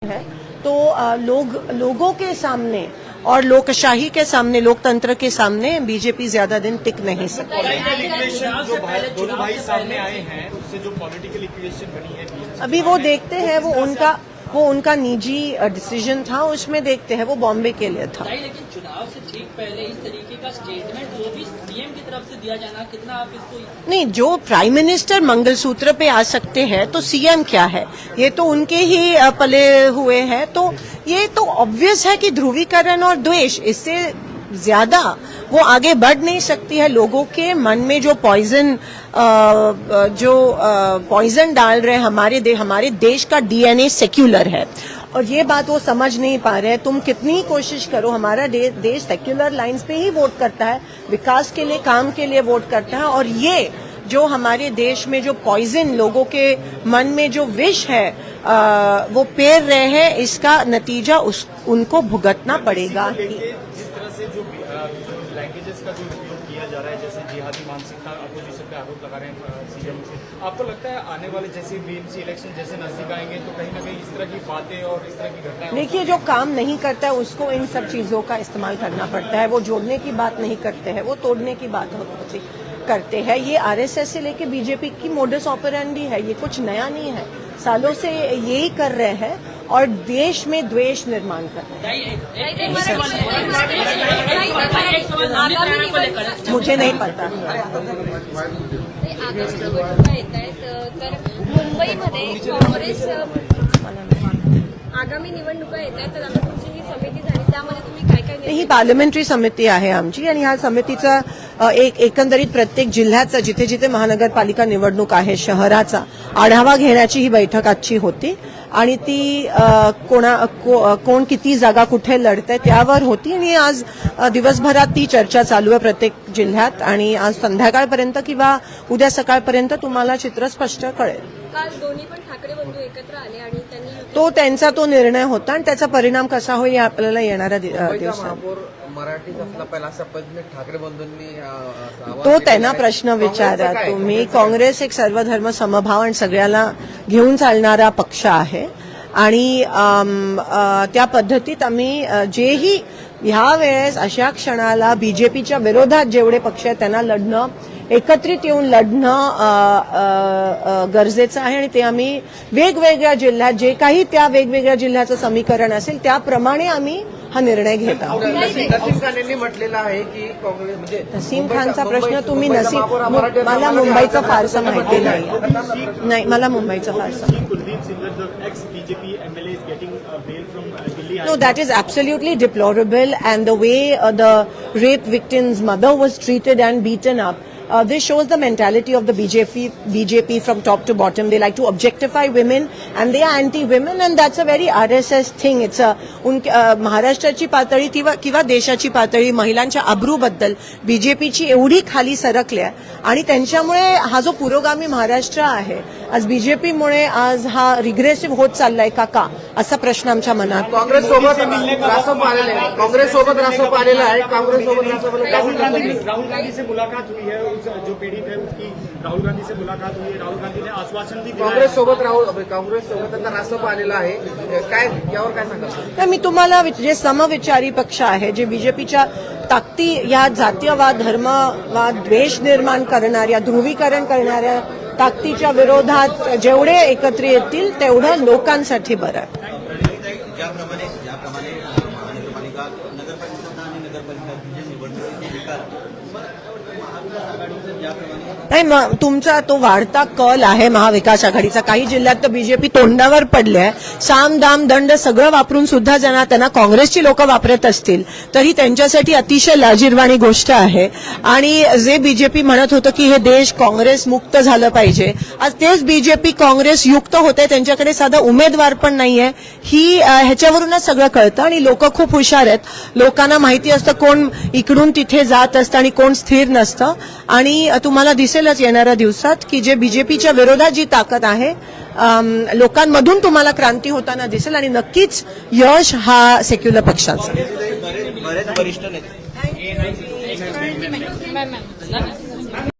है तो लोगों के सामने और लोकशाही के सामने, लोकतंत्र के सामने बीजेपी ज्यादा दिन टिक नहीं सकती। जो दोनों भाई सामने आए हैं उससे जो पॉलिटिकल इक्वेशन बनी है अभी वो देखते हैं, वो उनका निजी डिसीजन था, उसमें देखते हैं, वो बॉम्बे के लिए था। लेकिन चुनाव से ठीक पहले इस तरीके का स्टेटमेंट वो भी सीएम की तरफ से दिया जाना, कितना आप इसको नहीं, जो प्राइम मिनिस्टर मंगलसूत्र पे आ सकते हैं तो सीएम क्या है, ये तो उनके ही पले हुए हैं। तो ये तो ऑब्वियस है कि ध्रुवीकरण और द्वेष, इससे ज्यादा वो आगे बढ़ नहीं सकती है। लोगों के मन में जो पॉइजन डाल रहे हैं, हमारे देश का डीएनए सेक्युलर है और ये बात वो समझ नहीं पा रहे हैं। तुम कितनी कोशिश करो, हमारा देश सेक्युलर लाइंस पे ही वोट करता है, विकास के लिए, काम के लिए वोट करता है। और ये जो हमारे देश में जो पॉइजन, लोगों के मन में जो विष है वो पेर रहे हैं, इसका नतीजा उनको भुगतना पड़ेगा। जिस तरह से जो लैंग्वेजेस का जो उपयोग किया जा रहा है, जैसे जिहादी मानसिकता अपोजिशन पे आरोप लगा रहे हैं सीएम से, आपको लगता है आने वाले जैसे बीएमसी इलेक्शन जैसे नजदीक आएंगे तो कहीं ना कहीं इस तरह की बातें और इस तरह की घटनाएं? देखिए, जो काम नहीं करता है उसको इन सब चीजों का इस्तेमाल करना पड़ता है। वो जोड़ने की बात नहीं करते हैं, वो तोड़ने की बात करते हैं। ये आरएसएस से लेके बीजेपी की मोडस ऑपरेंडी है, ये कुछ नया नहीं है, सालों से यही कर रहे हैं और देश में द्वेष निर्माण कर रहे हैं। मुझे नहीं पता। मुंबईमध्ये काँग्रेस आगामी निवडणुका येत आहेत, तर आता तुमची ही समिती झाली, त्यामध्ये तुम्ही काय काय ही पार्लमेंटरी समिती आहे आमची आणि ह्या समितीचा एकंदरीत प्रत्येक जिल्ह्याचा, जिथे जिथे महानगरपालिका निवडणूक आहे शहराचा आढावा घेण्याची ही बैठक आजची होती आणि ती कोण किती जागा कुठे लढतंय त्यावर होती आणि आज दिवसभरात ती चर्चा चालू आहे प्रत्येक जिल्ह्यात आणि आज संध्याकाळपर्यंत किंवा उद्या सकाळपर्यंत तुम्हाला चित्र स्पष्ट कळेल। काल दोन्ही पण ठाकरे बंधू एकत्र आले आणि त्यांनी त्यांचा तो निर्णय होता आणि त्याचा परिणाम कसा होईल आपल्याला येणाऱ्या दिवसात मराठीचा पहिला शपथ ठाकरे बंधूंनी तो त्यांना प्रश्न विचारा तुम्ही। काँग्रेस एक सर्वधर्म समभाव आणि सगळ्याला घेऊन चालणारा पक्ष आहे आणि त्या पद्धतीत आम्ही जेही ह्या वेळेस अशा क्षणाला बीजेपीच्या विरोधात जेवढे पक्ष आहेत त्यांना लढणं, एकत्रित येऊन लढणं गरजेचं आहे आणि ते आम्ही वेगवेगळ्या जिल्ह्यात जे काही त्या वेगवेगळ्या जिल्ह्याचं समीकरण असेल त्याप्रमाणे आम्ही हा निर्णय घेत आहोत। नसीम खानने म्हटलेलं आहे की काँग्रेस म्हणजे नसीम खानचा प्रश्न तुम्ही मला मुंबईचं फारसं माहिती नाही, मला मुंबईचं फारसं। Kuldeep singer, the ex-BJP MLA is getting bail from Delhi. No, that is absolutely deplorable, and the way the rape victim's mother was treated and beaten up, this shows the mentality of the BJP from top to bottom. They like to objectify women and they are anti-women, and that's a very RSS thing. It's महाराष्ट्राची पातळी किंवा देशाची पातळी महिलांच्या अब्रूबद्दल बीजेपीची एवढी खाली सरकली आहे आणि त्यांच्यामुळे हा जो पुरोगामी महाराष्ट्र आहे आज बीजेपीमुळे आज हा रिग्रेसिव्ह होत चाललाय का असा प्रश्न आमच्या मनात। काँग्रेस सोबत रासप आलेला आहे, काँग्रेस सोबत रासप आलेला आहे, काँग्रेस सोबत राहुल गांधी से मुलाकात हुई है, जो पीड़ित है उसकी राहुल गांधी से मुलाकात हुई है। राहुल गांधी ने आश्वासन भी दिया। काँग्रेस सोबत आता रासप आलेला आहे, काय यावर काय सांगा? मी तुम्हाला जे समविचारी पक्ष आहे, जे बीजेपीच्या ताकदी या जातीयवाद, धर्मवाद, द्वेष निर्माण करणाऱ्या, ध्रुवीकरण करणाऱ्या ताकदीच्या विरोधात जेवढे एकत्र येतील तेवढं लोकांसाठी बरं आहे। ज्याप्रमाणे महानगरपालिका, नगरपालिका आणि नगरपालिका निवडणूक नाही, तुमचा तो वाढता कल आहे महाविकास आघाडीचा। काही जिल्ह्यात तर बीजेपी तोंडावर पडले आहे, साम दाम दंड सगळं वापरून सुद्धा त्यांना काँग्रेसची लोक वापरत असतील तरी त्यांच्यासाठी अतिशय लाजिरवाणी गोष्ट आहे। आणि जे बीजेपी म्हणत होतं की हे देश काँग्रेस मुक्त झालं पाहिजे, आज तेच बीजेपी काँग्रेस युक्त होते, त्यांच्याकडे साधा उमेदवार पण नाहीये। ह्याच्यावरूनच सगळं कळतं आणि लोक खूप हुशार आहेत, लोकांना माहिती असतं कोण इकडून तिथे जात असतं आणि कोण स्थिर नसतं आणि तुम्हाला दिसेलच येणाऱ्या दिवसात की जे बीजेपीच्या विरोधात जी ताकद आहे लोकांमधून तुम्हाला क्रांती होताना दिसेल आणि नक्कीच यश हा सेक्युलर पक्षाचा। बरेच वरिष्ठ नेते